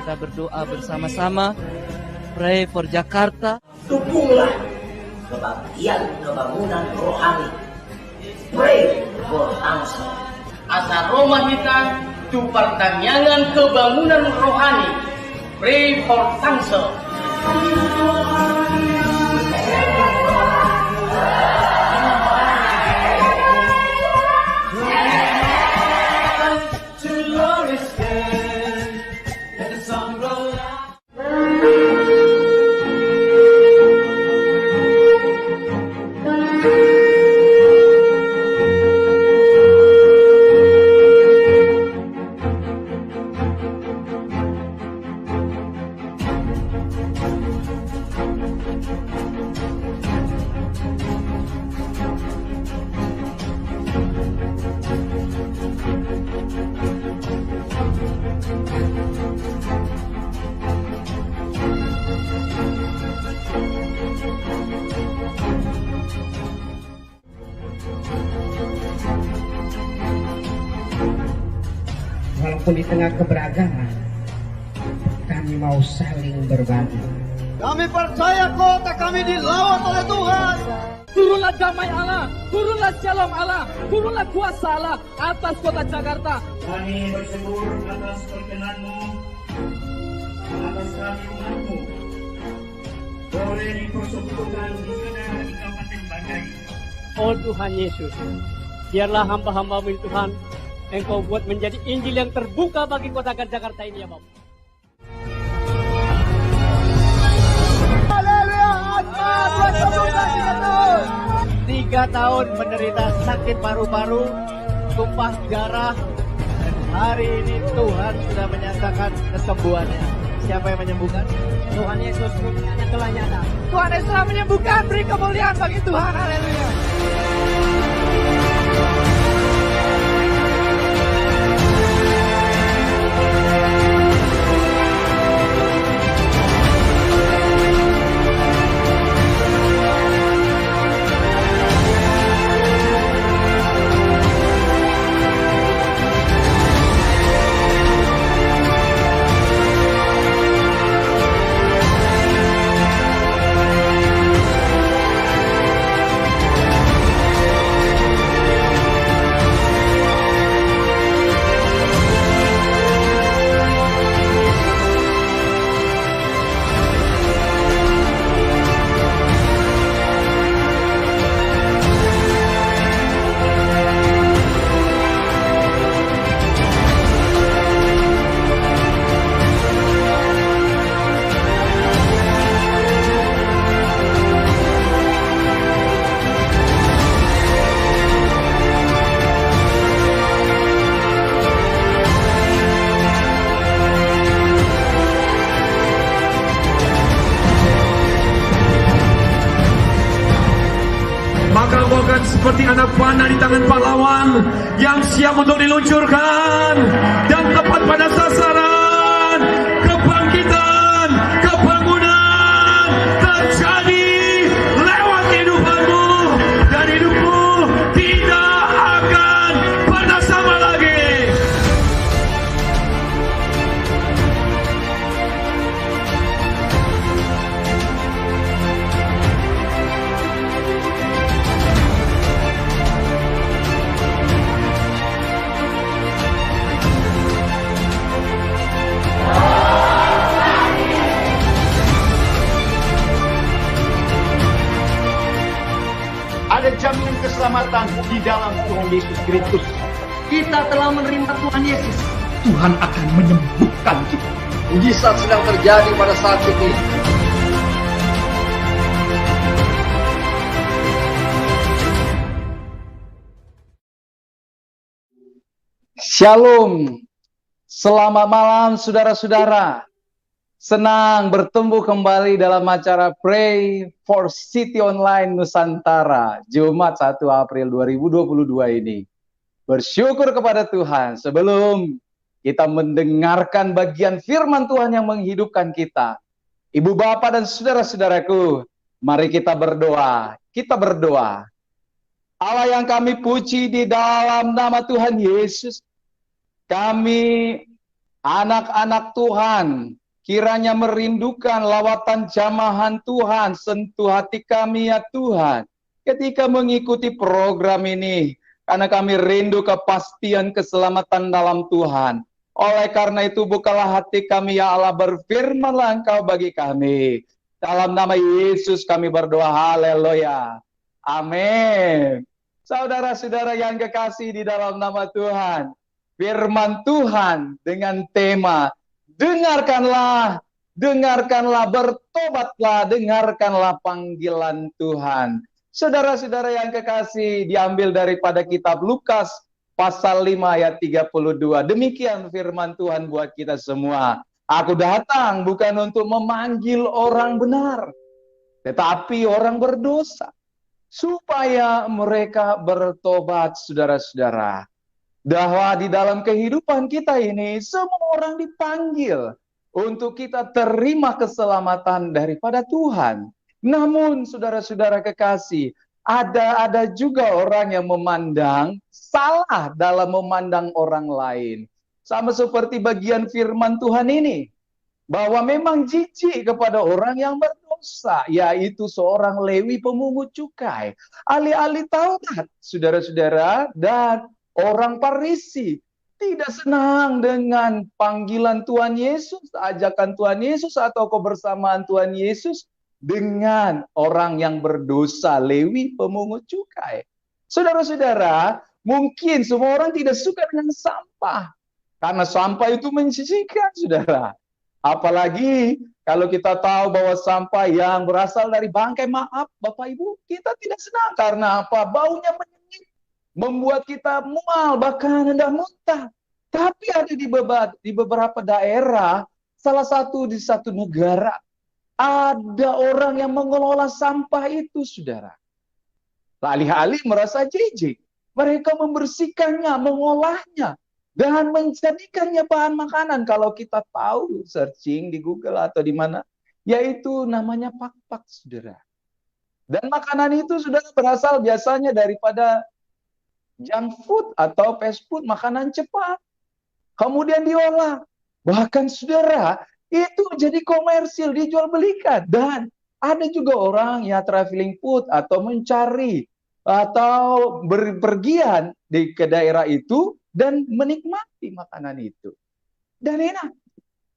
kita berdoa bersama-sama. Pray for Jakarta. Dukunglah kebaktian kebangunan rohani. Pray for Tangsel. Asa Roma kita tu pertanyaan kebangunan rohani. Pray for Tangsel. Walaupun di tengah keberagaman, kami mau saling berbagi. Kami percaya kota kami dilawat oleh Tuhan. Turunlah damai Allah, turunlah shalom Allah, turunlah kuasa Allah atas kota Jakarta. Kami bersyukur atas perkenanmu, atas kami umatmu. Boleh dipersekutukan di negara di Kabupaten Banggai. Oh Tuhan Yesus, biarlah hamba-hamba-Mu Tuhan, Engkau buat menjadi Injil yang terbuka bagi kota Jakarta ini ya Bapak. Haleluya, 3 tahun menderita sakit paru-paru, tumpah darah, dan hari ini Tuhan sudah menyatakan kesembuhannya. Siapa yang menyembuhkan? Tuhan Yesus, kemuliaan telah nyata. Tuhan Yesus telah menyembuhkan, beri kemuliaan bagi Tuhan. Haleluya. Maka engkau akan seperti anak panah di tangan pahlawan yang siap untuk diluncurkan dan tepat pada sasaran. Kebangkitan, kebangunan terjadi lewat kehidupanmu, dan hidupmu tidak akan pernah sama lagi. Ada jaminan keselamatan di dalam Tuhan Yesus Kristus. Kita telah menerima Tuhan Yesus. Tuhan akan menyembuhkan kita. Mujizat sedang terjadi pada saat ini. Shalom, selamat malam saudara-saudara. Senang bertemu kembali dalam acara Pray for City Online Nusantara, Jumat 1 April 2022 ini. Bersyukur kepada Tuhan sebelum kita mendengarkan bagian firman Tuhan yang menghidupkan kita. Ibu bapak dan saudara-saudaraku, mari kita berdoa. Kita berdoa. Allah yang kami puji di dalam nama Tuhan Yesus, kami Anak-anak Tuhan, kiranya merindukan lawatan jamahan Tuhan, sentuh hati kami ya Tuhan, ketika mengikuti program ini, karena kami rindu kepastian keselamatan dalam Tuhan. Oleh karena itu bukalah hati kami ya Allah, berfirmanlah Engkau bagi kami. Dalam nama Yesus kami berdoa, haleluya. Amin. Saudara-saudara yang kekasih di dalam nama Tuhan, firman Tuhan dengan tema, dengarkanlah, bertobatlah, dengarkanlah panggilan Tuhan. Saudara-saudara yang kekasih, diambil daripada kitab Lukas pasal 5 ayat 32. Demikian firman Tuhan buat kita semua. Aku datang bukan untuk memanggil orang benar, tetapi orang berdosa, supaya mereka bertobat. Saudara-saudara, bahwa di dalam kehidupan kita ini, semua orang dipanggil untuk kita terima keselamatan daripada Tuhan. Namun saudara-saudara kekasih, ada juga orang yang memandang salah dalam memandang orang lain. Sama seperti bagian firman Tuhan ini, bahwa memang jijik kepada orang yang berdosa, yaitu seorang Lewi pemungut cukai, ahli-ahli Taurat, saudara-saudara, dan orang Farisi tidak senang dengan panggilan Tuhan Yesus, ajakan Tuhan Yesus atau kebersamaan Tuhan Yesus dengan orang yang berdosa, Lewi pemungut cukai. Saudara-saudara, mungkin semua orang tidak suka dengan sampah, karena sampah itu menjijikkan, saudara. Apalagi kalau kita tahu bahwa sampah yang berasal dari bangkai, maaf Bapak Ibu, kita tidak senang. Karena apa? Baunya menyengit, membuat kita mual, bahkan hendak muntah. Tapi ada di beberapa daerah, salah satu di satu negara, ada orang yang mengelola sampah itu, saudara. Alih-alih merasa jijik, mereka membersihkannya, mengolahnya, dan menjadikannya bahan makanan. Kalau kita tahu, searching di Google atau di mana, yaitu namanya pak-pak, saudara. Dan makanan itu sudah berasal biasanya daripada junk food atau fast food, makanan cepat. Kemudian diolah. Bahkan saudara, itu jadi komersil, dijual belikan. Dan ada juga orang ya traveling food atau mencari atau berpergian ke daerah itu dan menikmati makanan itu. Dan enak.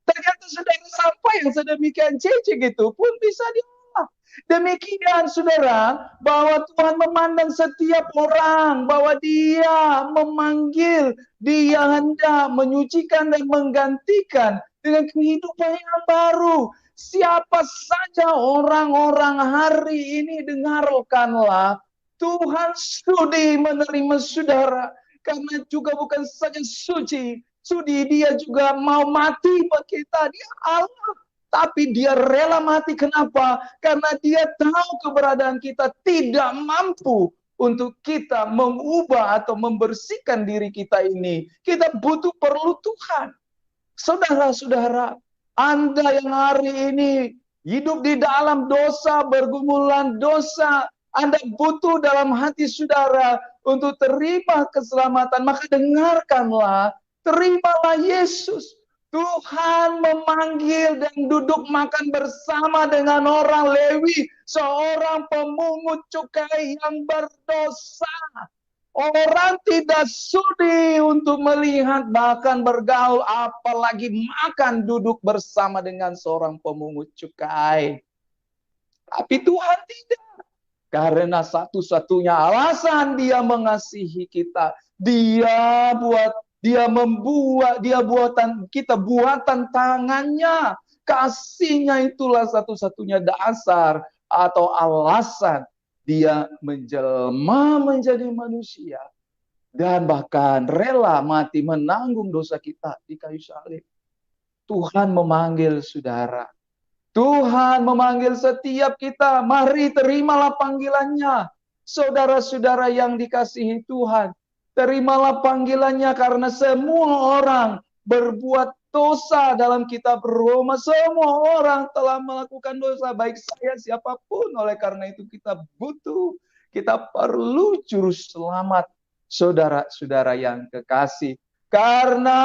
Ternyata saudara, sampah yang sedemikian jijik itu pun bisa diolah. Demikian saudara, bahwa Tuhan memandang setiap orang, bahwa Dia memanggil, Dia hendak menyucikan dan menggantikan dengan kehidupan yang baru. Siapa saja orang-orang hari ini, dengarkanlah, Tuhan sudi menerima saudara, karena juga bukan saja sudi, Dia juga mau mati buat kita. Dia Allah, tapi Dia rela mati. Kenapa? Karena Dia tahu keberadaan kita tidak mampu untuk kita mengubah atau membersihkan diri kita ini. Kita perlu Tuhan. Saudara-saudara, Anda yang hari ini hidup di dalam dosa, bergumulan dosa, Anda butuh dalam hati saudara untuk terima keselamatan, maka dengarkanlah, terimalah Yesus. Tuhan memanggil dan duduk makan bersama dengan orang Lewi, seorang pemungut cukai yang berdosa. Orang tidak sudi untuk melihat, bahkan bergaul, apalagi makan duduk bersama dengan seorang pemungut cukai. Tapi Tuhan tidak. Karena satu-satunya alasan Dia mengasihi kita, Dia buatan kita, buatan tangannya. Kasihnya itulah satu-satunya dasar atau alasan Dia menjelma menjadi manusia dan bahkan rela mati menanggung dosa kita di kayu salib. Tuhan memanggil saudara. Tuhan memanggil setiap kita. Mari terimalah panggilannya. Saudara-saudara yang dikasihi Tuhan, terimalah panggilannya, karena semua orang berbuat dosa dalam kitab Roma. Semua orang telah melakukan dosa, baik saya siapapun. Oleh karena itu kita perlu juru selamat, saudara-saudara yang kekasih. Karena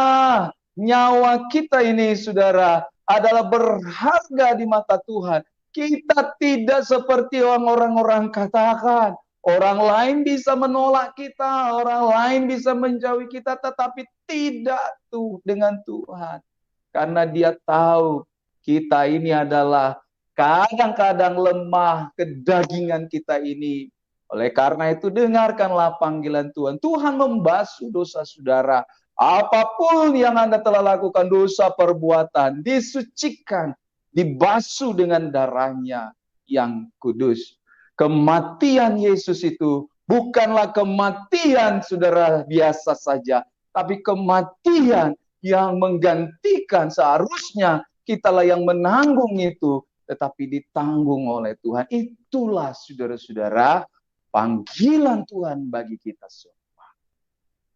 nyawa kita ini, saudara, adalah berharga di mata Tuhan. Kita tidak seperti orang-orang katakan. Orang lain bisa menolak kita, orang lain bisa menjauhi kita, tetapi tidak tuh dengan Tuhan. Karena Dia tahu kita ini adalah kadang-kadang lemah, kedagingan kita ini. Oleh karena itu, dengarkanlah panggilan Tuhan. Tuhan membasuh dosa saudara. Apapun yang Anda telah lakukan, dosa perbuatan, disucikan, dibasuh dengan darahnya yang kudus. Kematian Yesus itu bukanlah kematian saudara biasa saja, tapi kematian yang menggantikan. Seharusnya kitalah yang menanggung itu, tetapi ditanggung oleh Tuhan. Itulah saudara-saudara panggilan Tuhan bagi kita semua.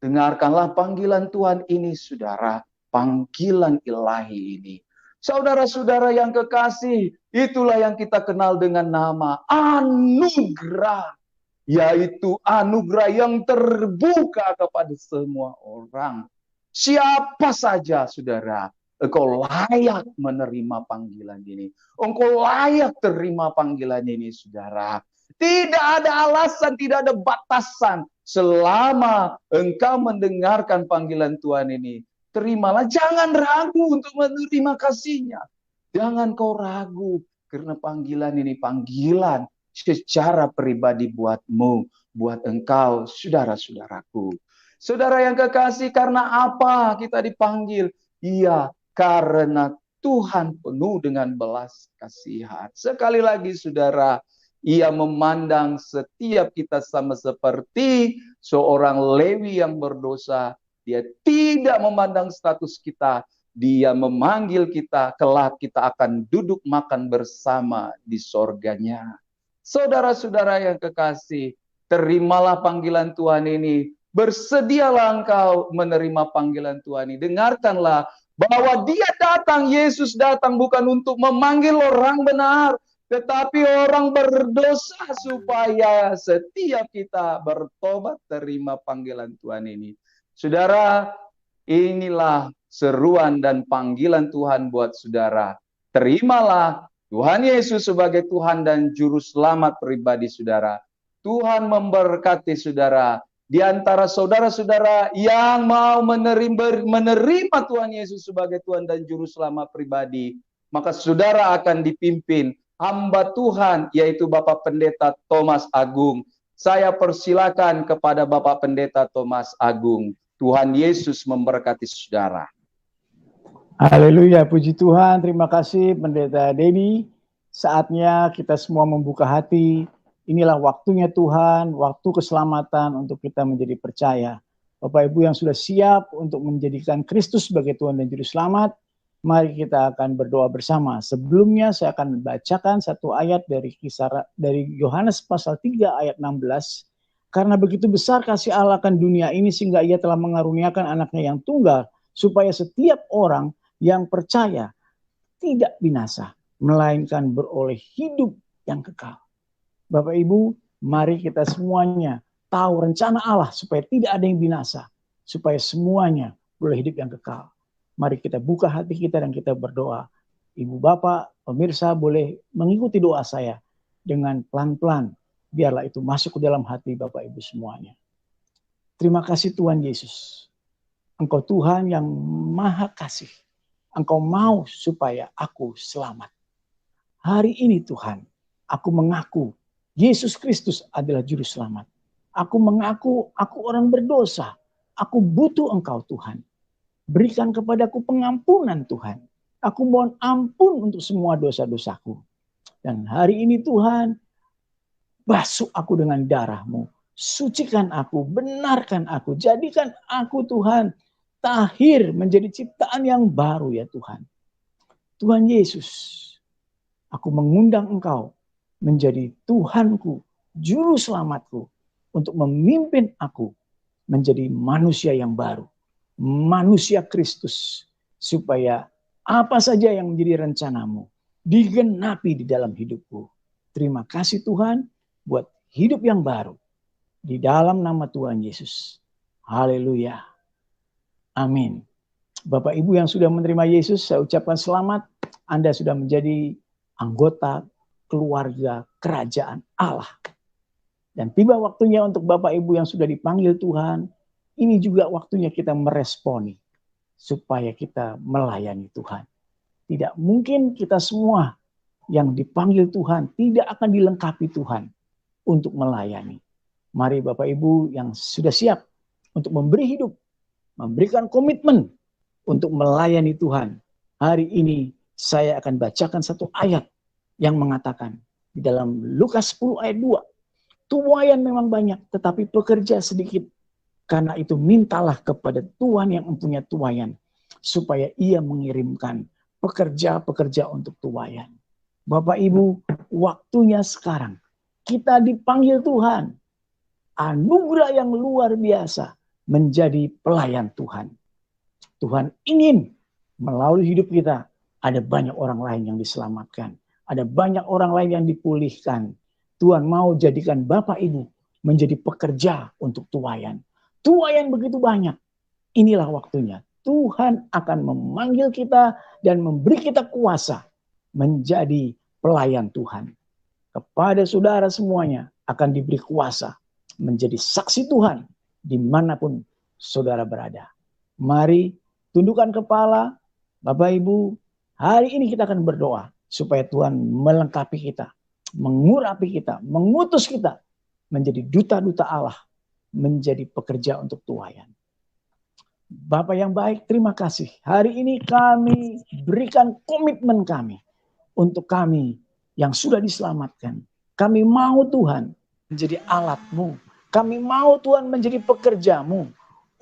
Dengarkanlah panggilan Tuhan ini, saudara, panggilan ilahi ini. Saudara-saudara yang kekasih, itulah yang kita kenal dengan nama anugerah, yaitu anugerah yang terbuka kepada semua orang. Siapa saja, saudara, engkau layak menerima panggilan ini. Engkau layak terima panggilan ini, saudara. Tidak ada alasan, tidak ada batasan. Selama engkau mendengarkan panggilan Tuhan ini, terimalah. Jangan ragu untuk menerima kasih-Nya. Jangan kau ragu, karena panggilan ini panggilan secara pribadi buatmu, buat engkau, saudara-saudaraku. Saudara yang kekasih, karena apa kita dipanggil? Iya, karena Tuhan penuh dengan belas kasihan. Sekali lagi, saudara, Ia memandang setiap kita sama seperti seorang Lewi yang berdosa. Dia tidak memandang status kita. Dia memanggil kita, kelak kita akan duduk makan bersama di sorganya. Saudara-saudara yang kekasih, terimalah panggilan Tuhan ini. Bersedialah engkau menerima panggilan Tuhan ini. Dengarkanlah bahwa Dia datang, Yesus datang bukan untuk memanggil orang benar, tetapi orang berdosa, supaya setiap kita bertobat terima panggilan Tuhan ini. Saudara, inilah seruan dan panggilan Tuhan buat saudara. Terimalah Tuhan Yesus sebagai Tuhan dan Juru Selamat pribadi saudara. Tuhan memberkati saudara. Di antara saudara-saudara yang mau menerima Tuhan Yesus sebagai Tuhan dan Juru Selamat pribadi, maka saudara akan dipimpin hamba Tuhan, yaitu Bapak Pendeta Thomas Agung. Saya persilakan kepada Bapak Pendeta Thomas Agung. Tuhan Yesus memberkati saudara. Haleluya, puji Tuhan. Terima kasih Pendeta Denny. Saatnya kita semua membuka hati. Inilah waktunya Tuhan, waktu keselamatan untuk kita menjadi percaya. Bapak Ibu yang sudah siap untuk menjadikan Kristus sebagai Tuhan dan Juru Selamat, mari kita akan berdoa bersama. Sebelumnya saya akan bacakan satu ayat dari Yohanes pasal 3 ayat 16. Karena begitu besar kasih Allah akan dunia ini, sehingga Ia telah mengaruniakan anaknya yang tunggal, supaya setiap orang yang percaya tidak binasa, melainkan beroleh hidup yang kekal. Bapak Ibu, mari kita semuanya tahu rencana Allah supaya tidak ada yang binasa, supaya semuanya boleh hidup yang kekal. Mari kita buka hati kita dan kita berdoa. Ibu Bapak, pemirsa boleh mengikuti doa saya dengan pelan-pelan. Biarlah itu masuk ke dalam hati Bapak Ibu semuanya. Terima kasih Tuhan Yesus. Engkau Tuhan yang maha kasih. Engkau mau supaya aku selamat. Hari ini Tuhan, aku mengaku Yesus Kristus adalah Juru Selamat. Aku mengaku aku orang berdosa. Aku butuh Engkau Tuhan. Berikan kepadaku pengampunan Tuhan. Aku mohon ampun untuk semua dosa-dosaku. Dan hari ini Tuhan, basuh aku dengan darah-Mu. Sucikan aku, benarkan aku. Jadikan aku Tuhan, tahir menjadi ciptaan yang baru ya Tuhan. Tuhan Yesus, aku mengundang Engkau menjadi Tuhanku, Juru Selamatku, untuk memimpin aku menjadi manusia yang baru. Manusia Kristus, supaya apa saja yang menjadi rencana-Mu digenapi di dalam hidupku. Terima kasih Tuhan buat hidup yang baru. Di dalam nama Tuhan Yesus. Haleluya. Amin. Bapak Ibu yang sudah menerima Yesus, saya ucapkan selamat. Anda sudah menjadi anggota keluarga kerajaan Allah. Dan tiba waktunya untuk Bapak Ibu yang sudah dipanggil Tuhan, ini juga waktunya kita meresponi supaya kita melayani Tuhan. Tidak mungkin kita semua yang dipanggil Tuhan tidak akan dilengkapi Tuhan untuk melayani. Mari Bapak Ibu yang sudah siap untuk memberi hidup, memberikan komitmen untuk melayani Tuhan. Hari ini saya akan bacakan satu ayat yang mengatakan di dalam Lukas 10 ayat 2. Tuayan memang banyak tetapi pekerja sedikit. Karena itu mintalah kepada Tuhan yang mempunyai tuayan supaya ia mengirimkan pekerja-pekerja untuk tuayan. Bapak Ibu, waktunya sekarang. Kita dipanggil Tuhan. Anugerah yang luar biasa menjadi pelayan Tuhan. Tuhan ingin melalui hidup kita ada banyak orang lain yang diselamatkan. Ada banyak orang lain yang dipulihkan. Tuhan mau jadikan Bapak Ibu menjadi pekerja untuk tuayan. Tuayan begitu banyak. Inilah waktunya. Tuhan akan memanggil kita dan memberi kita kuasa menjadi pelayan Tuhan. Kepada saudara semuanya akan diberi kuasa menjadi saksi Tuhan dimanapun saudara berada. Mari tundukkan kepala, Bapak Ibu. Hari ini kita akan berdoa supaya Tuhan melengkapi kita, mengurapi kita, mengutus kita menjadi duta-duta Allah, menjadi pekerja untuk tuayan. Bapak yang baik, terima kasih. Hari ini kami berikan komitmen kami untuk kami yang sudah diselamatkan. Kami mau Tuhan menjadi alat-Mu. Kami mau Tuhan menjadi pekerja-Mu.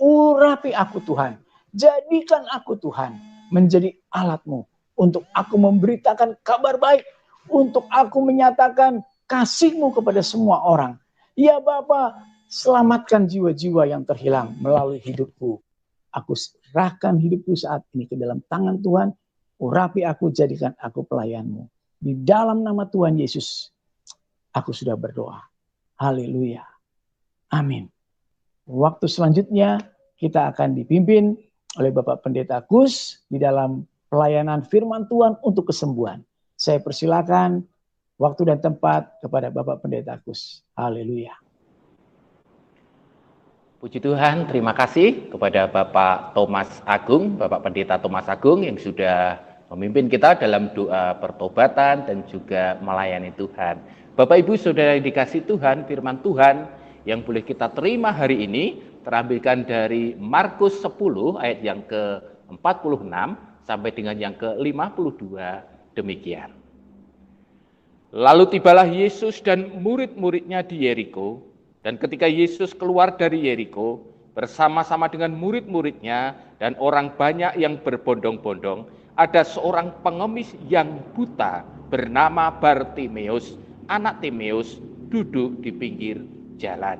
Urapi aku Tuhan. Jadikan aku Tuhan menjadi alat-Mu. Untuk aku memberitakan kabar baik. Untuk aku menyatakan kasih-Mu kepada semua orang. Ya Bapa, selamatkan jiwa-jiwa yang terhilang melalui hidupku. Aku serahkan hidupku saat ini ke dalam tangan Tuhan. Urapi aku, jadikan aku pelayan-Mu. Di dalam nama Tuhan Yesus, aku sudah berdoa. Haleluya. Amin. Waktu selanjutnya kita akan dipimpin oleh Bapak Pendeta Gus di dalam pelayanan firman Tuhan untuk kesembuhan. Saya persilakan waktu dan tempat kepada Bapak Pendeta Gus. Haleluya. Puji Tuhan, terima kasih kepada Bapak Thomas Agung, Bapak Pendeta Thomas Agung yang sudah memimpin kita dalam doa pertobatan dan juga melayani Tuhan. Bapak Ibu Saudara yang dikasihi Tuhan, firman Tuhan yang boleh kita terima hari ini terambilkan dari Markus 10 ayat yang ke-46 sampai dengan yang ke-52 demikian. Lalu tibalah Yesus dan murid-muridnya di Yeriko. Dan ketika Yesus keluar dari Yeriko bersama-sama dengan murid-muridnya dan orang banyak yang berbondong-bondong, ada seorang pengemis yang buta bernama Bartimeus, anak Timeus, duduk di pinggir jalan.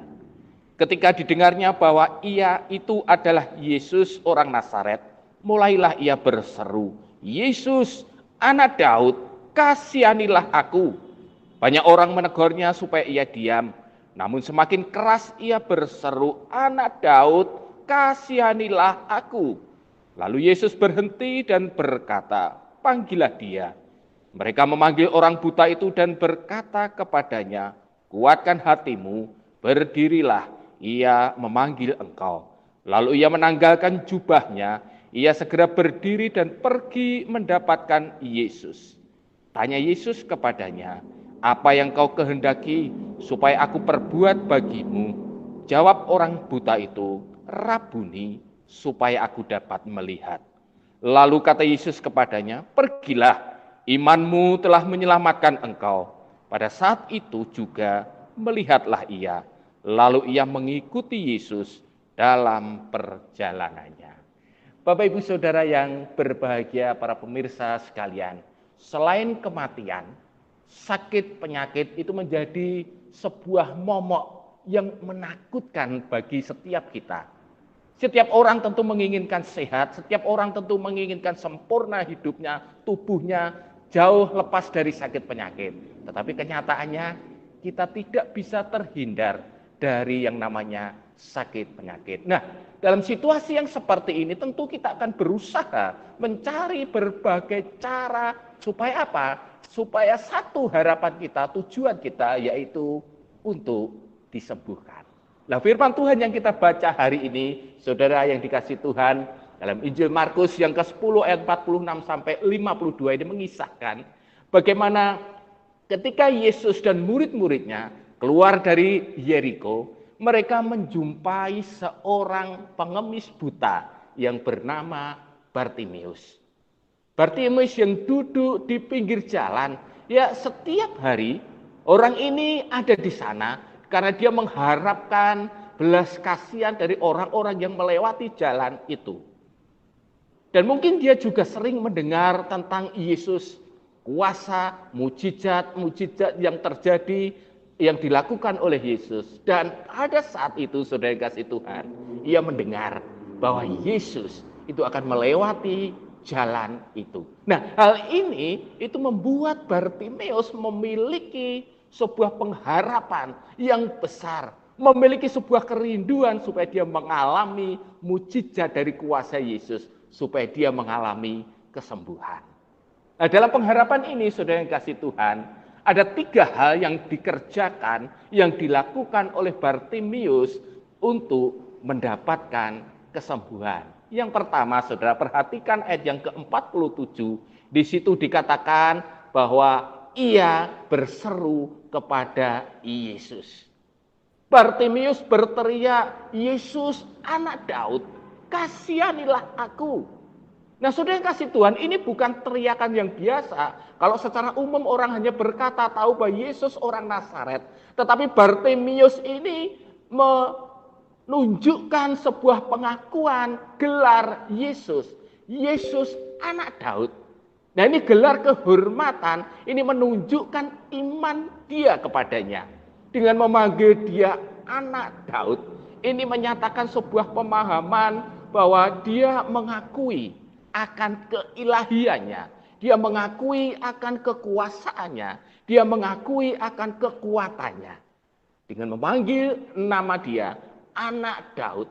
Ketika didengarnya bahwa ia itu adalah Yesus orang Nazaret, mulailah ia berseru, "Yesus, anak Daud, kasihanilah aku." Banyak orang menegurnya supaya ia diam. Namun semakin keras ia berseru, "Anak Daud, kasihanilah aku." Lalu Yesus berhenti dan berkata, "Panggillah dia." Mereka memanggil orang buta itu dan berkata kepadanya, "Kuatkan hatimu, berdirilah, ia memanggil engkau." Lalu ia menanggalkan jubahnya, ia segera berdiri dan pergi mendapatkan Yesus. Tanya Yesus kepadanya, "Apa yang kau kehendaki supaya aku perbuat bagimu?" Jawab orang buta itu, "Rabuni, supaya aku dapat melihat." Lalu kata Yesus kepadanya, "Pergilah, imanmu telah menyelamatkan engkau." Pada saat itu juga melihatlah ia. Lalu ia mengikuti Yesus dalam perjalanannya. Bapak Ibu Saudara yang berbahagia, para pemirsa sekalian, selain kematian, sakit penyakit itu menjadi sebuah momok yang menakutkan bagi setiap kita. Setiap orang tentu menginginkan sehat, setiap orang tentu menginginkan sempurna hidupnya, tubuhnya jauh lepas dari sakit penyakit. Tetapi kenyataannya kita tidak bisa terhindar dari yang namanya sakit penyakit. Nah, dalam situasi yang seperti ini tentu kita akan berusaha mencari berbagai cara supaya apa? Supaya satu harapan kita, tujuan kita yaitu untuk disembuhkan. Nah, firman Tuhan yang kita baca hari ini, saudara yang dikasih Tuhan, dalam Injil Markus yang ke-10 ayat 46 sampai 52 ini mengisahkan bagaimana ketika Yesus dan murid-muridnya keluar dari Yeriko, mereka menjumpai seorang pengemis buta yang bernama Bartimeus. Bartimeus yang duduk di pinggir jalan, ya setiap hari orang ini ada di sana karena dia mengharapkan belas kasihan dari orang-orang yang melewati jalan itu. Dan mungkin dia juga sering mendengar tentang Yesus, kuasa, mujizat yang terjadi, yang dilakukan oleh Yesus. Dan pada saat itu, saudara kasih Tuhan, ia mendengar bahwa Yesus itu akan melewati jalan itu. Nah, hal ini itu membuat Bartimeus memiliki sebuah pengharapan yang besar, memiliki sebuah kerinduan supaya dia mengalami mujizat dari kuasa Yesus, supaya dia mengalami kesembuhan. Nah, dalam pengharapan ini, saudara yang kasih Tuhan, ada 3 hal yang dikerjakan, yang dilakukan oleh Bartimeus untuk mendapatkan kesembuhan. Yang pertama, saudara perhatikan ayat yang ke-47, di situ dikatakan bahwa ia berseru kepada Yesus. Bartimeus berteriak, "Yesus, anak Daud, kasihanilah aku." Nah, saudara yang kasih Tuhan, ini bukan teriakan yang biasa. Kalau secara umum orang hanya berkata tahu bahwa Yesus orang Nazaret. Tetapi Bartimeus ini menunjukkan sebuah pengakuan gelar Yesus. Yesus anak Daud. Nah, ini gelar kehormatan, ini menunjukkan iman dia kepadanya. Dengan memanggil dia anak Daud, ini menyatakan sebuah pemahaman bahwa dia mengakui akan keilahiannya, dia mengakui akan kekuasaannya, dia mengakui akan kekuatannya. Dengan memanggil nama dia, anak Daud,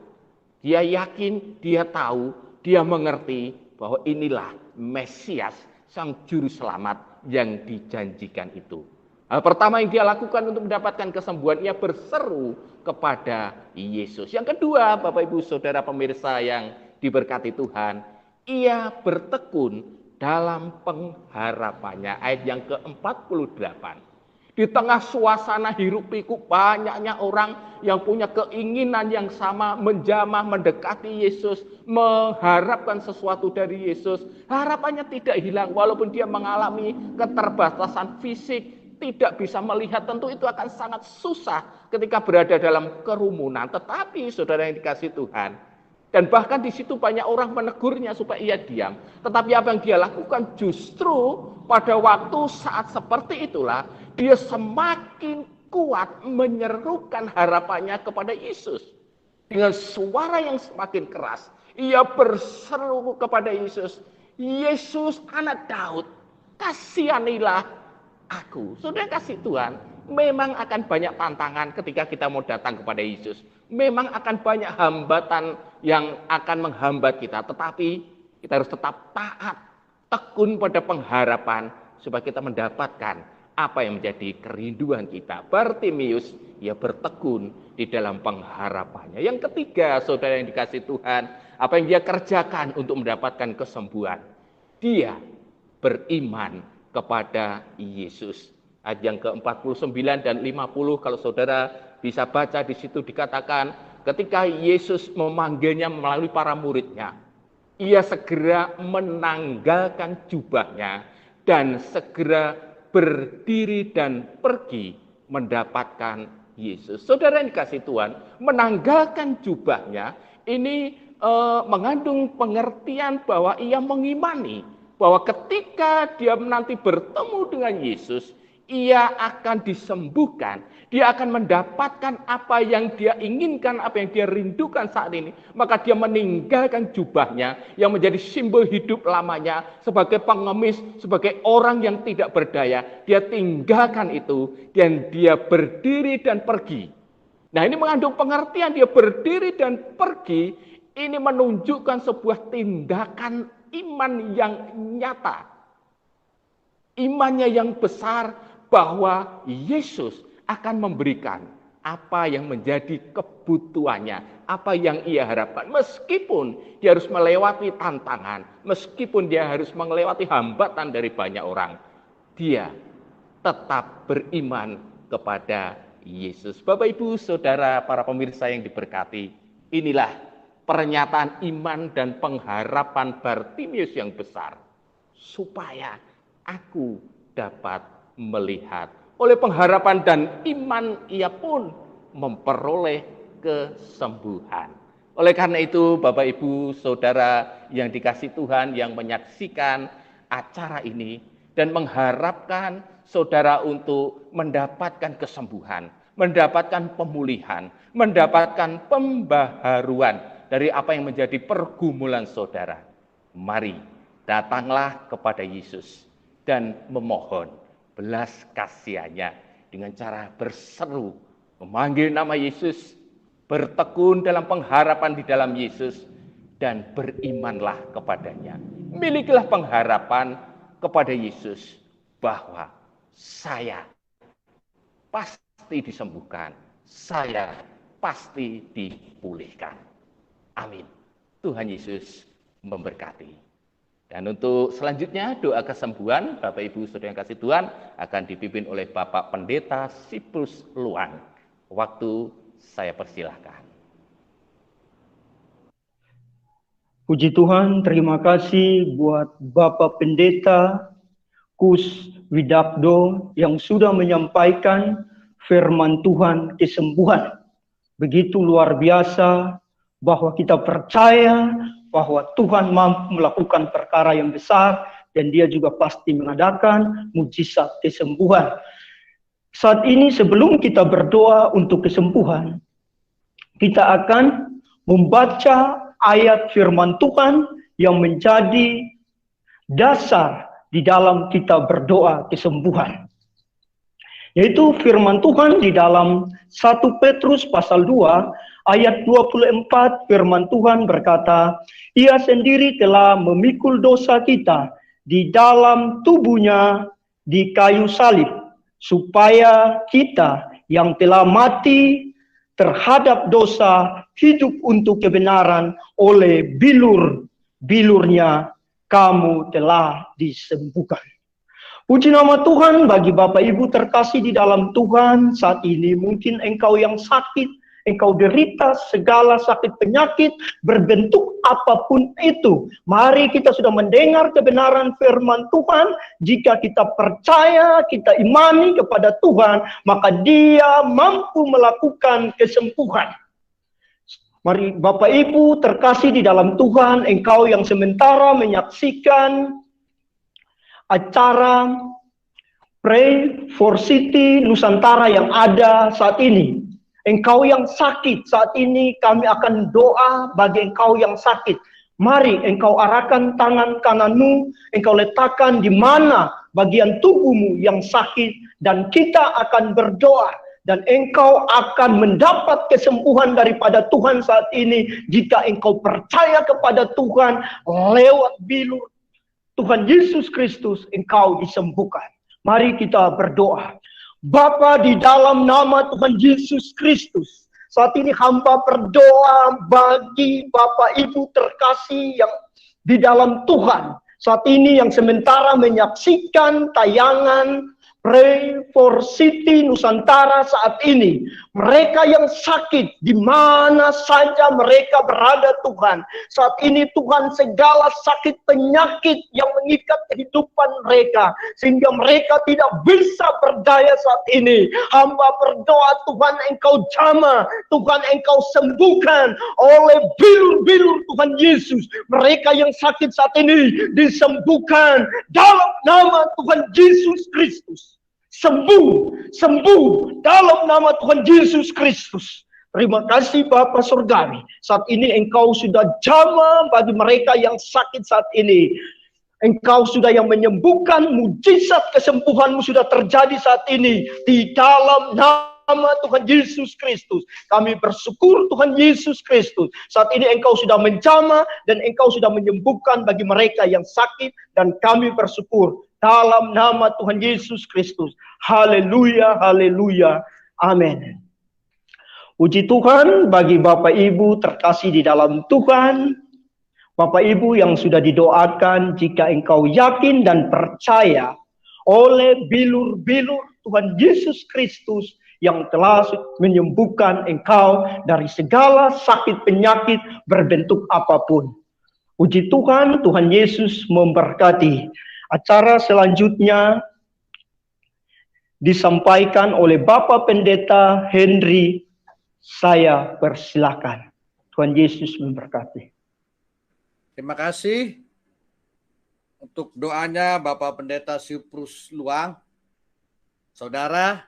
dia yakin, dia tahu, dia mengerti bahwa inilah Mesias, sang juru selamat yang dijanjikan itu. Hal pertama yang dia lakukan untuk mendapatkan kesembuhan, ia berseru kepada Yesus. Yang kedua, Bapak Ibu Saudara pemirsa yang diberkati Tuhan, ia bertekun dalam pengharapannya. Ayat yang ke-48. Di tengah suasana hiruk pikuk banyaknya orang yang punya keinginan yang sama, menjamah mendekati Yesus, mengharapkan sesuatu dari Yesus. Harapannya tidak hilang walaupun dia mengalami keterbatasan fisik, tidak bisa melihat, tentu itu akan sangat susah ketika berada dalam kerumunan. Tetapi saudara yang dikasih Tuhan, dan bahkan di situ banyak orang menegurnya supaya ia diam. Tetapi apa yang dia lakukan justru pada waktu saat seperti itulah dia semakin kuat menyerukan harapannya kepada Yesus. Dengan suara yang semakin keras, ia berseru kepada Yesus, "Yesus anak Daud, kasihanilah aku." Saudara kasih Tuhan, memang akan banyak tantangan ketika kita mau datang kepada Yesus. Memang akan banyak hambatan yang akan menghambat kita. Tetapi kita harus tetap taat, tekun pada pengharapan supaya kita mendapatkan apa yang menjadi kerinduan kita. Bartimeus, ia bertekun di dalam pengharapannya. Yang ketiga, saudara yang dikasih Tuhan, apa yang dia kerjakan untuk mendapatkan kesembuhan? Dia beriman kepada Yesus. Ayat yang ke-49 dan 50, kalau saudara bisa baca di situ dikatakan, ketika Yesus memanggilnya melalui para muridnya, ia segera menanggalkan jubahnya dan segera berdiri dan pergi mendapatkan Yesus. Saudara yang dikasih Tuhan, menanggalkan jubahnya ini mengandung pengertian bahwa ia mengimani bahwa ketika dia nanti bertemu dengan Yesus, ia akan disembuhkan, dia akan mendapatkan apa yang dia inginkan, apa yang dia rindukan saat ini. Maka dia meninggalkan jubahnya yang menjadi simbol hidup lamanya sebagai pengemis, sebagai orang yang tidak berdaya. Dia tinggalkan itu dan dia berdiri dan pergi Nah, ini mengandung pengertian dia berdiri dan pergi, ini menunjukkan sebuah tindakan iman yang nyata. Imannya yang besar bahwa Yesus akan memberikan apa yang menjadi kebutuhannya, apa yang ia harapkan. Meskipun dia harus melewati tantangan, meskipun dia harus melewati hambatan dari banyak orang, dia tetap beriman kepada Yesus. Bapak, Ibu, Saudara, para pemirsa yang diberkati, inilah pernyataan iman dan pengharapan Bartimius yang besar. Supaya aku dapat melihat. Oleh pengharapan dan iman ia pun memperoleh kesembuhan. Oleh karena itu, Bapak, Ibu, Saudara yang dikasihi Tuhan yang menyaksikan acara ini dan mengharapkan saudara untuk mendapatkan kesembuhan, mendapatkan pemulihan, mendapatkan pembaharuan dari apa yang menjadi pergumulan saudara. Mari datanglah kepada Yesus dan memohon belas kasihannya dengan cara berseru, memanggil nama Yesus, bertekun dalam pengharapan di dalam Yesus, dan berimanlah kepadanya. Milikilah pengharapan kepada Yesus bahwa saya pasti disembuhkan, saya pasti dipulihkan. Amin. Tuhan Yesus memberkati. Dan untuk selanjutnya doa kesembuhan, Bapak Ibu Saudara yang kasih Tuhan, akan dipimpin oleh Bapak Pendeta Sipus Luan. Waktu saya persilahkan. Puji Tuhan, terima kasih buat Bapak Pendeta Kus Widakdo yang sudah menyampaikan firman Tuhan kesembuhan. Begitu luar biasa bahwa kita percaya bahwa Tuhan mampu melakukan perkara yang besar dan Dia juga pasti mengadakan mujizat kesembuhan. Saat ini sebelum kita berdoa untuk kesembuhan, kita akan membaca ayat firman Tuhan yang menjadi dasar di dalam kita berdoa kesembuhan. Yaitu firman Tuhan di dalam 1 Petrus pasal 2 ayat 24, firman Tuhan berkata, Ia sendiri telah memikul dosa kita di dalam tubuhnya di kayu salib, supaya kita yang telah mati terhadap dosa hidup untuk kebenaran, oleh bilur-bilurnya kamu telah disembuhkan. Puji nama Tuhan. Bagi Bapak Ibu terkasih di dalam Tuhan, saat ini mungkin engkau yang sakit, engkau derita segala sakit penyakit berbentuk apapun itu. Mari kita sudah mendengar kebenaran firman Tuhan. Jika kita percaya, kita imani kepada Tuhan, maka Dia mampu melakukan kesembuhan. Mari Bapak Ibu terkasih di dalam Tuhan, engkau yang sementara menyaksikan acara Pray for City Nusantara yang ada saat ini. Engkau yang sakit saat ini, kami akan doa bagi engkau yang sakit. Mari engkau arahkan tangan kananmu, engkau letakkan di mana bagian tubuhmu yang sakit, dan kita akan berdoa. Dan engkau akan mendapat kesembuhan daripada Tuhan saat ini, jika engkau percaya kepada Tuhan lewat bilur Tuhan Yesus Kristus, engkau disembuhkan. Mari kita berdoa. Bapa, di dalam nama Tuhan Yesus Kristus, saat ini hamba berdoa bagi Bapak Ibu terkasih yang di dalam Tuhan. Saat ini yang sementara menyaksikan tayangan Pray for City Nusantara saat ini. Mereka yang sakit di mana saja mereka berada Tuhan. Saat ini Tuhan, segala sakit penyakit yang mengikat kehidupan mereka, sehingga mereka tidak bisa berdaya saat ini. Hamba berdoa Tuhan, engkau jamah, Tuhan engkau sembuhkan oleh bilur-bilur Tuhan Yesus. Mereka yang sakit saat ini disembuhkan dalam nama Tuhan Yesus Kristus. Sembuh, sembuh dalam nama Tuhan Yesus Kristus. Terima kasih Bapa Surgawi. Saat ini engkau sudah jamah bagi mereka yang sakit saat ini. Engkau sudah yang menyembuhkan, mujizat kesembuhanmu sudah terjadi saat ini. Di dalam nama nama Tuhan Yesus Kristus. Kami bersyukur Tuhan Yesus Kristus. Saat ini Engkau sudah menjamah dan Engkau sudah menyembuhkan bagi mereka yang sakit. Dan kami bersyukur dalam nama Tuhan Yesus Kristus. Haleluya, haleluya, amin. Puji Tuhan bagi Bapak Ibu terkasih di dalam Tuhan. Bapak Ibu yang sudah didoakan, jika engkau yakin dan percaya oleh bilur-bilur Tuhan Yesus Kristus yang telah menyembuhkan engkau dari segala sakit penyakit berbentuk apapun. Puji Tuhan, Tuhan Yesus memberkati. Acara selanjutnya disampaikan oleh Bapak Pendeta Henry. Saya persilakan. Tuhan Yesus memberkati. Terima kasih untuk doanya Bapak Pendeta Siprus Luang. Saudara,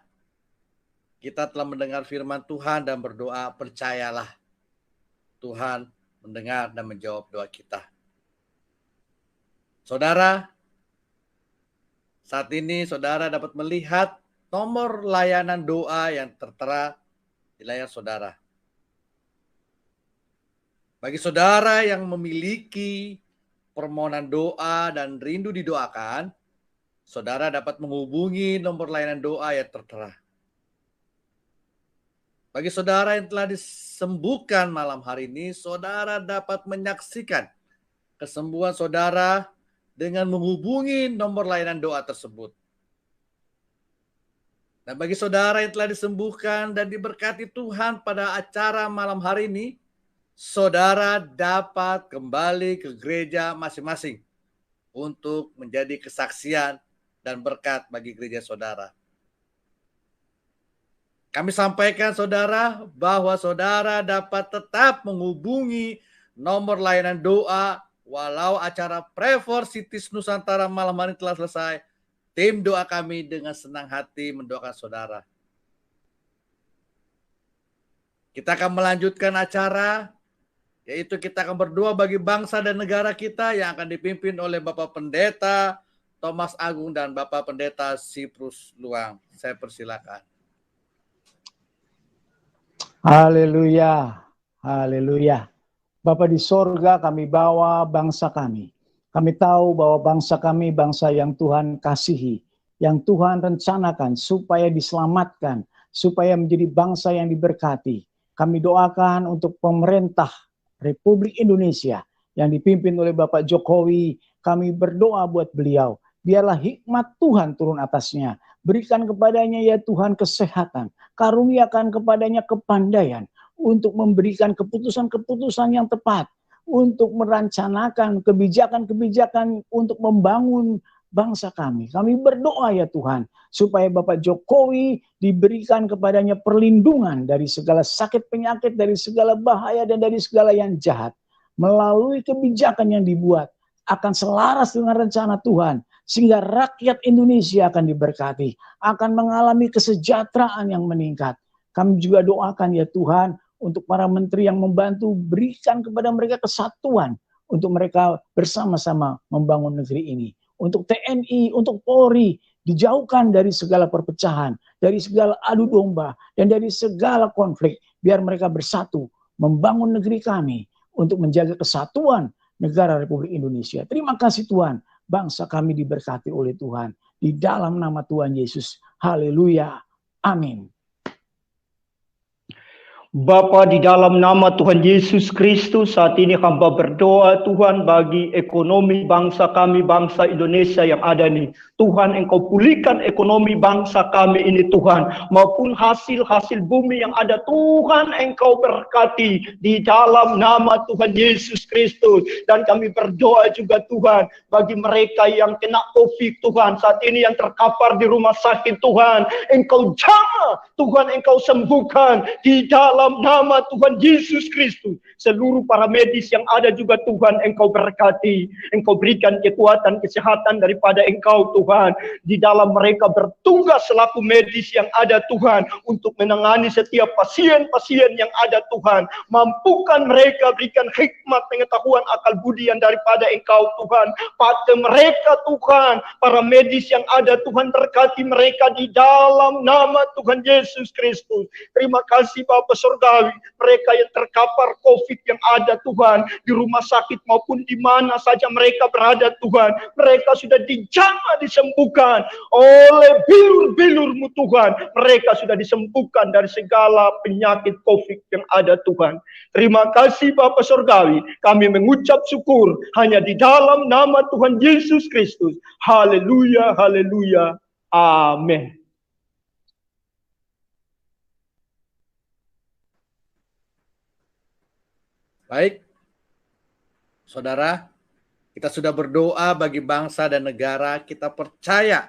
kita telah mendengar firman Tuhan dan berdoa, percayalah Tuhan mendengar dan menjawab doa kita. Saudara, saat ini saudara dapat melihat nomor layanan doa yang tertera di layar saudara. Bagi saudara yang memiliki permohonan doa dan rindu didoakan, saudara dapat menghubungi nomor layanan doa yang tertera. Bagi saudara yang telah disembuhkan malam hari ini, saudara dapat menyaksikan kesembuhan saudara dengan menghubungi nomor layanan doa tersebut. Dan bagi saudara yang telah disembuhkan dan diberkati Tuhan pada acara malam hari ini, saudara dapat kembali ke gereja masing-masing untuk menjadi kesaksian dan berkat bagi gereja saudara. Kami sampaikan saudara bahwa saudara dapat tetap menghubungi nomor layanan doa walau acara Pray for Cities Nusantara malam hari telah selesai. Tim doa kami dengan senang hati mendoakan saudara. Kita akan melanjutkan acara, yaitu kita akan berdoa bagi bangsa dan negara kita yang akan dipimpin oleh Bapak Pendeta Thomas Agung dan Bapak Pendeta Siprus Luang. Saya persilakan. Haleluya, haleluya. Bapa di sorga, kami bawa bangsa kami. Kami tahu bahwa bangsa kami bangsa yang Tuhan kasihi, yang Tuhan rencanakan supaya diselamatkan, supaya menjadi bangsa yang diberkati. Kami doakan untuk pemerintah Republik Indonesia yang dipimpin oleh Bapak Jokowi. Kami berdoa buat beliau. Biarlah hikmat Tuhan turun atasnya. Berikan kepadanya ya Tuhan kesehatan. Karuniakan kepadanya kepandaian untuk memberikan keputusan-keputusan yang tepat. Untuk merancanakan kebijakan-kebijakan untuk membangun bangsa kami. Kami berdoa ya Tuhan, supaya Bapak Jokowi diberikan kepadanya perlindungan dari segala sakit penyakit, dari segala bahaya, dan dari segala yang jahat. Melalui kebijakan yang dibuat, akan selaras dengan rencana Tuhan, sehingga rakyat Indonesia akan diberkati, akan mengalami kesejahteraan yang meningkat. Kami juga doakan ya Tuhan, untuk para menteri yang membantu, berikan kepada mereka kesatuan untuk mereka bersama-sama membangun negeri ini. Untuk TNI, untuk Polri, dijauhkan dari segala perpecahan, dari segala adu domba, dan dari segala konflik. Biar mereka bersatu membangun negeri kami untuk menjaga kesatuan negara Republik Indonesia. Terima kasih Tuhan, bangsa kami diberkati oleh Tuhan. Di dalam nama Tuhan Yesus. Haleluya. Amin. Bapa, di dalam nama Tuhan Yesus Kristus, saat ini hamba berdoa Tuhan bagi ekonomi bangsa kami, bangsa Indonesia yang ada ini. Tuhan, Engkau pulihkan ekonomi bangsa kami ini Tuhan, maupun hasil-hasil bumi yang ada. Tuhan, Engkau berkati di dalam nama Tuhan Yesus Kristus. Dan kami berdoa juga Tuhan bagi mereka yang kena COVID Tuhan, saat ini yang terkapar di rumah sakit Tuhan, Engkau jamah Tuhan, Engkau sembuhkan di dalam dalam nama Tuhan Yesus Kristus. Seluruh para medis yang ada juga Tuhan, Engkau berkati. Engkau berikan kekuatan, kesehatan daripada Engkau Tuhan. Di dalam mereka bertugas selaku medis yang ada Tuhan, untuk menangani setiap pasien-pasien yang ada Tuhan. Mampukan mereka, berikan hikmat, pengetahuan, akal budi yang daripada Engkau Tuhan. Pada mereka Tuhan, para medis yang ada Tuhan, berkati mereka di dalam nama Tuhan Yesus Kristus. Terima kasih Bapa Surgawi, mereka yang terkapar COVID yang ada Tuhan, di rumah sakit maupun di mana saja mereka berada Tuhan, mereka sudah dijamah disembuhkan oleh bilur-bilur-Mu Tuhan. Mereka sudah disembuhkan dari segala penyakit COVID yang ada Tuhan. Terima kasih Bapa Surgawi, kami mengucap syukur hanya di dalam nama Tuhan Yesus Kristus. Haleluya, haleluya, amin. Baik, saudara, kita sudah berdoa bagi bangsa dan negara. Kita percaya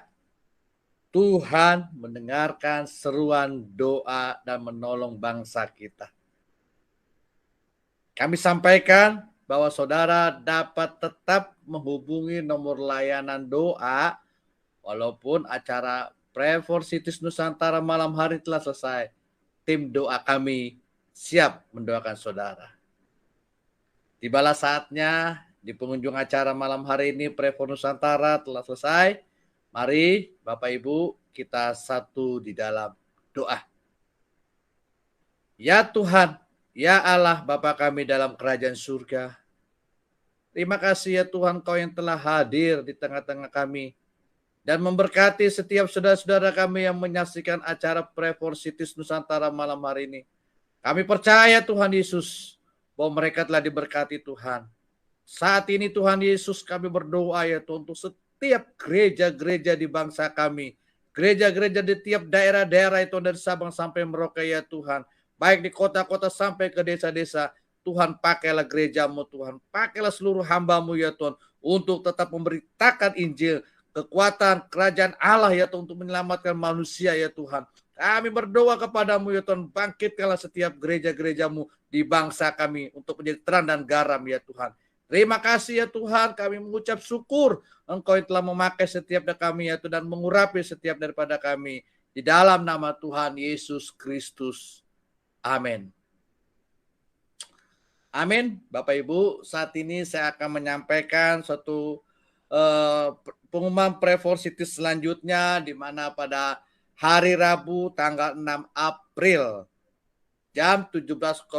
Tuhan mendengarkan seruan doa dan menolong bangsa kita. Kami sampaikan bahwa saudara dapat tetap menghubungi nomor layanan doa walaupun acara Pray for Cities Nusantara malam hari telah selesai. Tim doa kami siap mendoakan saudara. Tibalah saatnya di pengunjung acara malam hari ini Pray for Nusantara telah selesai. Mari Bapak Ibu kita satu di dalam doa. Ya Tuhan, ya Allah Bapa kami dalam kerajaan surga. Terima kasih ya Tuhan, Kau yang telah hadir di tengah-tengah kami dan memberkati setiap saudara-saudara kami yang menyaksikan acara Pray for Cities Nusantara malam hari ini. Kami percaya Tuhan Yesus bahwa mereka telah diberkati Tuhan. Saat ini Tuhan Yesus kami berdoa ya Tuhan untuk setiap gereja-gereja di bangsa kami. Gereja-gereja di tiap daerah-daerah itu dari Sabang sampai Merauke ya Tuhan. Baik di kota-kota sampai ke desa-desa. Tuhan pakailah gerejamu Tuhan. Pakailah seluruh hamba-Mu ya Tuhan. Untuk tetap memberitakan Injil. Kekuatan kerajaan Allah ya Tuhan. Untuk menyelamatkan manusia ya Tuhan. Kami berdoa kepada-Mu ya Tuhan. Bangkitkanlah setiap gereja-gereja-Mu di bangsa kami. Untuk menjadi terang dan garam ya Tuhan. Terima kasih ya Tuhan. Kami mengucap syukur. Engkau yang telah memakai setiap dari kami ya Tuhan. Dan mengurapi setiap daripada kami. Di dalam nama Tuhan Yesus Kristus. Amin. Amin. Bapak Ibu, saat ini saya akan menyampaikan suatu pengumuman Pray for Cities selanjutnya, di mana pada hari Rabu tanggal 6 April jam 17.00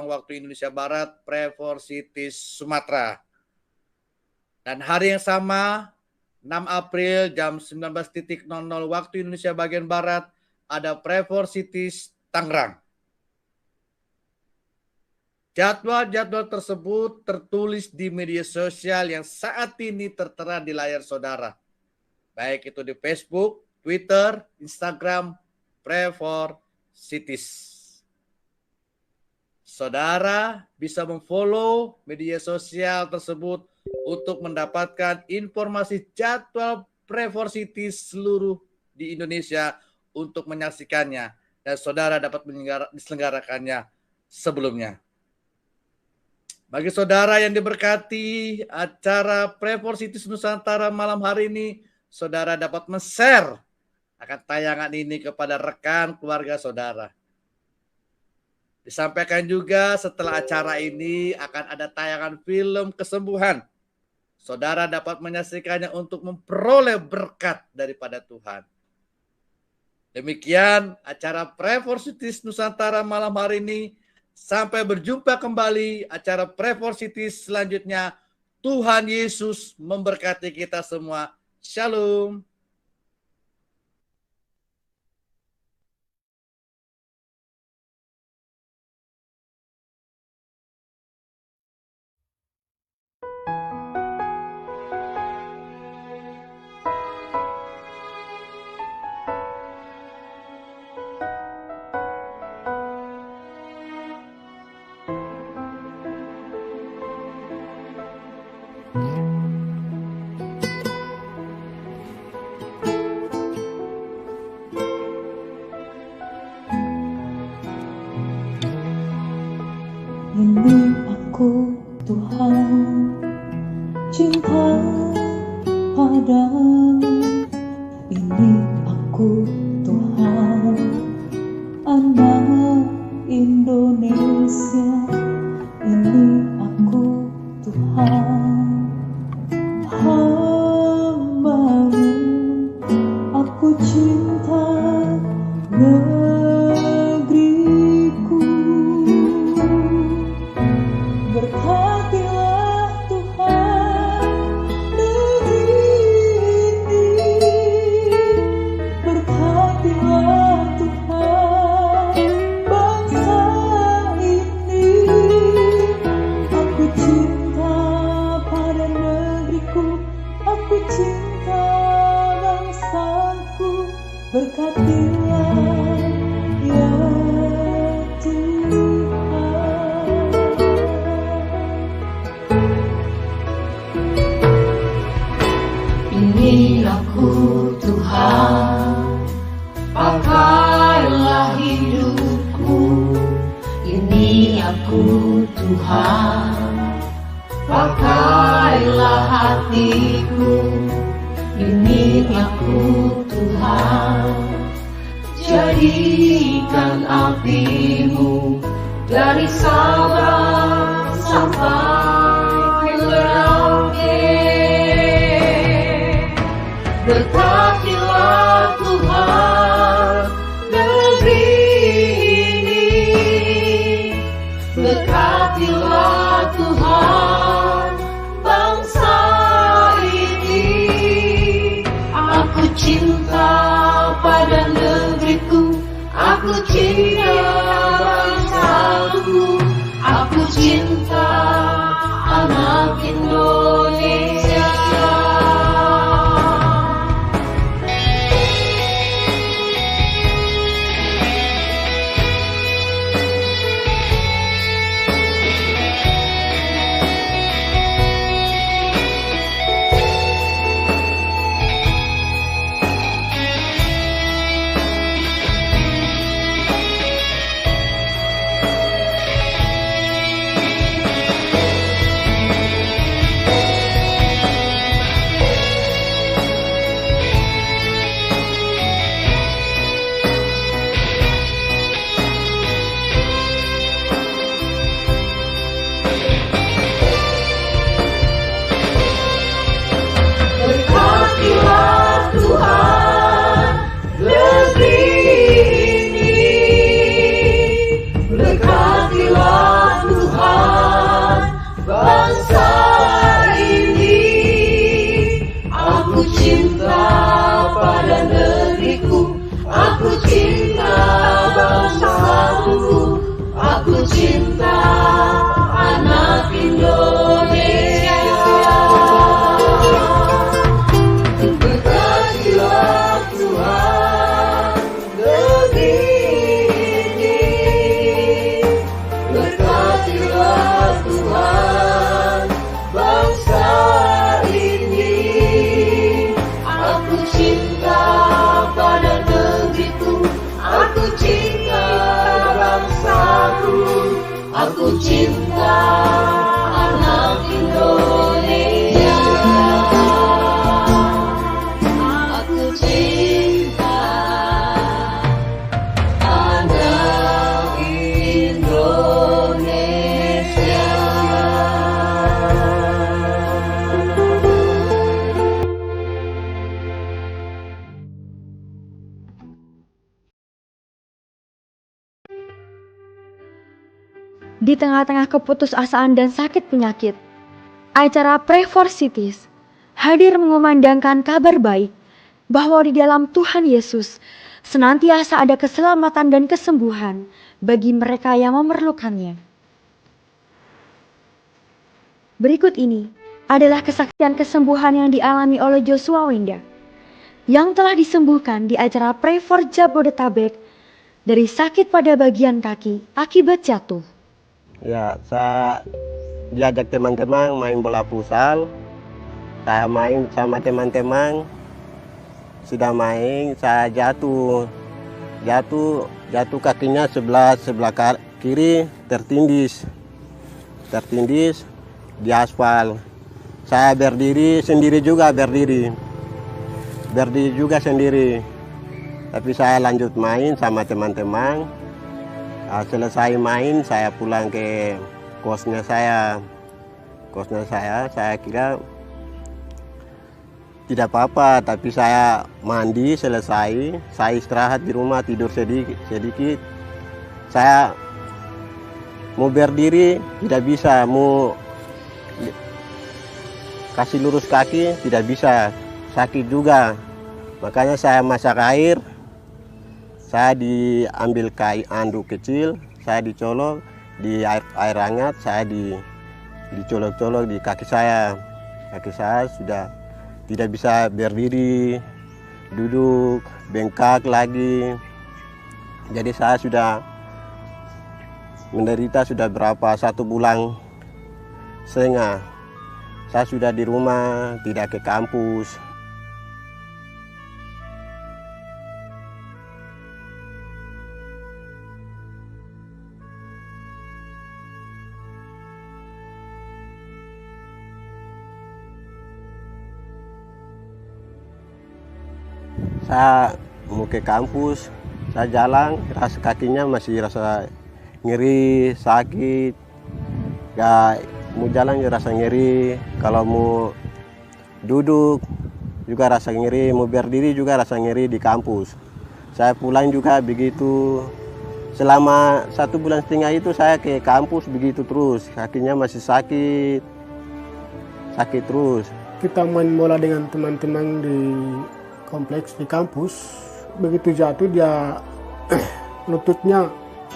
waktu Indonesia Barat, Pray for Cities Sumatera. Dan hari yang sama 6 April jam 19.00 waktu Indonesia bagian Barat ada Pray for Cities Tangerang. Jadwal-jadwal tersebut tertulis di media sosial yang saat ini tertera di layar saudara. Baik itu di Facebook, Twitter, Instagram, Pray for Cities. Saudara bisa memfollow media sosial tersebut untuk mendapatkan informasi jadwal Pray for Cities seluruh di Indonesia untuk menyaksikannya. Dan saudara dapat diselenggarakannya sebelumnya. Bagi saudara yang diberkati acara Pray for Cities Nusantara malam hari ini, saudara dapat men-share akan tayangan ini kepada rekan keluarga saudara. Disampaikan juga setelah acara ini akan ada tayangan film kesembuhan. Saudara dapat menyaksikannya untuk memperoleh berkat daripada Tuhan. Demikian acara Pray for Cities Nusantara malam hari ini. Sampai berjumpa kembali acara Pray for Cities selanjutnya. Tuhan Yesus memberkati kita semua. Shalom. Ini aku Tuhan, cinta padamu. Ini aku Tuhan, anak Indonesia. Ini aku Tuhan, hamba-Mu. Aku cinta negeriku. Berkatilah Tuhan negeri ini. Berkatilah Tuhan bangsa ini. Aku cinta pada negeriku. Aku cinta bangsaku. Berkatilah ya Ini aku Tuhan, pakailah hidupku. Ini aku Tuhan, pakailah hatiku. Ini aku Tuhan, jadikan apimu dari Sabang sampai Merauke. Berkatilah Tuhan negeri ini. Berkatilah Tuhan bangsa ini. Aku cinta pada negeriku. Aku cinta bangsaku. Aku cinta anak Indonesia. Aku cinta anak Indonesia. Aku cinta anak Indonesia. Di tengah-tengah keputusasaan dan sakit penyakit, acara Pray for Cities hadir mengumandangkan kabar baik bahwa di dalam Tuhan Yesus senantiasa ada keselamatan dan kesembuhan bagi mereka yang memerlukannya. Berikut ini adalah kesaksian kesembuhan yang dialami oleh Joshua Wenda yang telah disembuhkan di acara Pray for Jabodetabek dari sakit pada bagian kaki akibat jatuh. Ya, saya diajak teman-teman main bola futsal. Saya main sama teman-teman. Sudah main, saya jatuh kakinya sebelah kiri tertindis. tertindis di aspal. Saya berdiri sendiri juga berdiri sendiri. Tapi saya lanjut main sama teman-teman. Selesai main saya pulang ke kosnya saya. Saya kira tidak apa-apa, tapi saya mandi selesai, saya istirahat di rumah, tidur sedikit. Saya mau berdiri tidak bisa, mau kasih lurus kaki tidak bisa, sakit juga. Makanya saya masak air, saya diambil kayu anduk kecil, saya dicolok di air hangat, saya dicolok-colok di kaki saya. Kaki saya sudah tidak bisa berdiri, duduk, bengkak lagi. Jadi saya sudah menderita sudah berapa, 1,5 bulan. Saya sudah di rumah, tidak ke kampus. Saya mau ke kampus, saya jalan, rasa kakinya masih rasa nyeri, sakit. Gak mau jalan juga rasa nyeri, kalau mau duduk juga rasa nyeri, mau berdiri juga rasa nyeri di kampus. Saya pulang juga begitu. Selama 1,5 bulan itu saya ke kampus begitu terus, kakinya masih sakit terus. Kita main bola dengan teman-teman di kompleks di kampus, begitu jatuh dia lututnya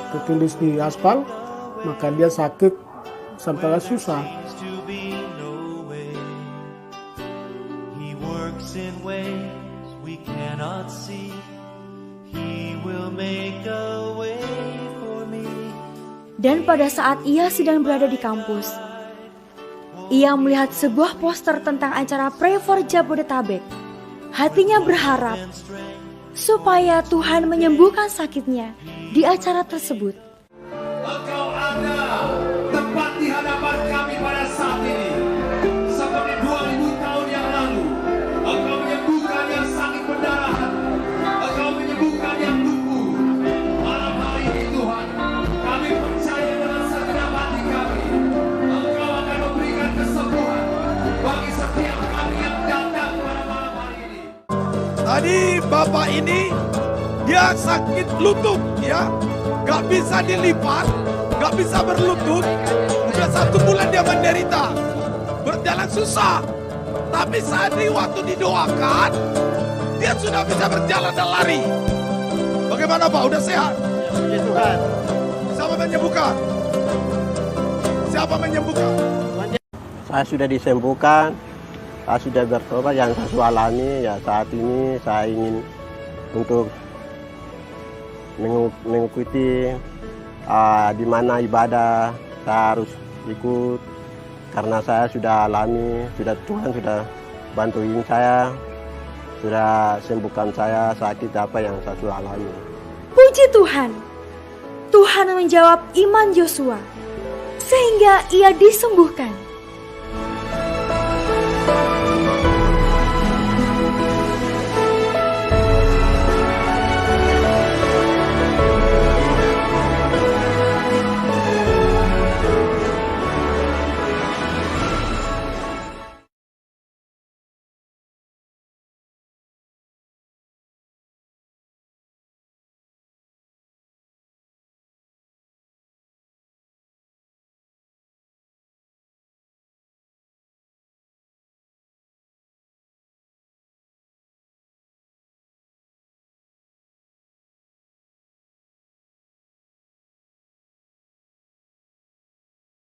tertindis di aspal, maka dia sakit sampai susah. Dan pada saat ia sedang berada di kampus, ia melihat sebuah poster tentang acara Pray for Jabodetabek. Hatinya berharap supaya Tuhan menyembuhkan sakitnya di acara tersebut. Engkau ada tepat di hadapan kami pada saat ini. Seperti 2000 tahun yang lalu, Engkau menyembuhkan yang sakit pendarahan, Engkau menyembuhkan yang lumpuh. Malam hari ini Tuhan, kami percaya dengan segenap hati kami, Engkau akan memberikan kesembuhan bagi setiap kami yang datang pada malam hari ini. Tadi bapak ini dia sakit lutut, ya, gak bisa dilipat, gak bisa berlutut. Sudah 1 bulan dia menderita, berjalan susah. Tapi saat ini waktu didoakan, dia sudah bisa berjalan dan lari. Bagaimana Pak? Udah sehat? Puji Tuhan. Siapa menyembuhkan? Siapa menyembuhkan? Saya sudah disembuhkan. Saya sudah bertobat, yang saya alami ya saat ini saya ingin untuk mengikuti di mana ibadah saya harus ikut, karena saya sudah alami, Tuhan sudah bantuin saya, sudah sembuhkan saya sakit apa yang saya sudah alami. Puji Tuhan, Tuhan menjawab iman Yosua sehingga ia disembuhkan.